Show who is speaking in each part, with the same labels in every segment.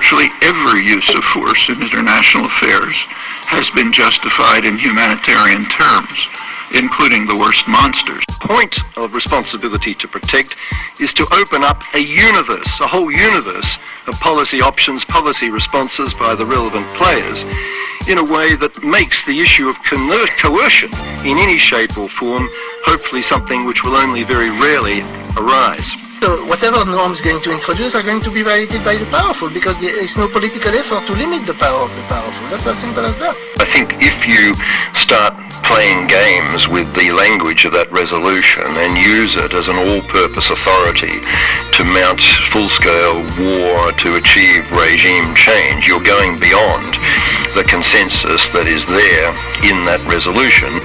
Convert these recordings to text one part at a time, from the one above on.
Speaker 1: virtually every use of force in international affairs has been justified in humanitarian terms, including the worst monsters.
Speaker 2: The point of responsibility to protect is to open up a universe, a whole universe of policy options, policy responses by the relevant players in a way that makes the issue of coercion in any shape or form hopefully something which will only very rarely arise.
Speaker 3: So whatever norms going to introduce are going to be violated by the powerful because there is no political effort to limit the power of the powerful. That's as simple as that.
Speaker 2: I think if you start playing games with the language of that resolution and use it as an all-purpose authority to mount full-scale war to achieve regime change, you're going beyond the consensus that is there in that resolution.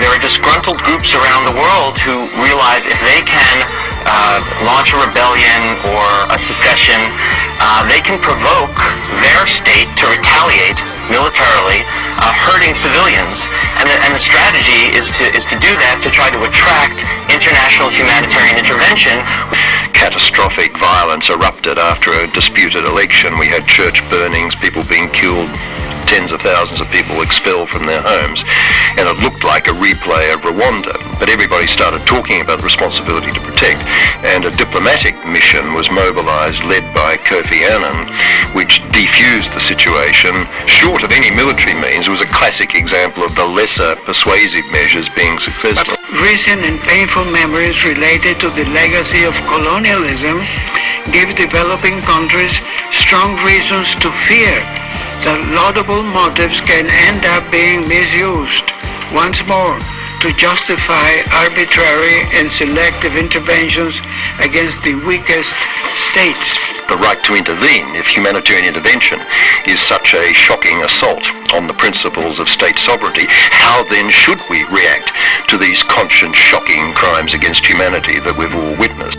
Speaker 4: There are disgruntled groups around the world who realize if they can launch a rebellion or a secession, they can provoke their state to retaliate militarily, hurting civilians. And the strategy is to do that, to try to attract international humanitarian intervention.
Speaker 2: Catastrophic violence erupted after a disputed election. We had church burnings, people being killed, tens of thousands of people expelled from their homes, and it looked like a replay of Rwanda. But everybody started talking about the responsibility to protect, and a diplomatic mission was mobilized, led by Kofi Annan, which defused the situation. Short of any military means, it was a classic example of the lesser persuasive measures being successful.
Speaker 5: Recent and painful memories related to the legacy of colonialism give developing countries strong reasons to fear that laudable motives can end up being misused once more to justify arbitrary and selective interventions against the weakest states.
Speaker 2: The right to intervene, if humanitarian intervention is such a shocking assault on the principles of state sovereignty, how then should we react to these conscience-shocking crimes against humanity that we've all witnessed?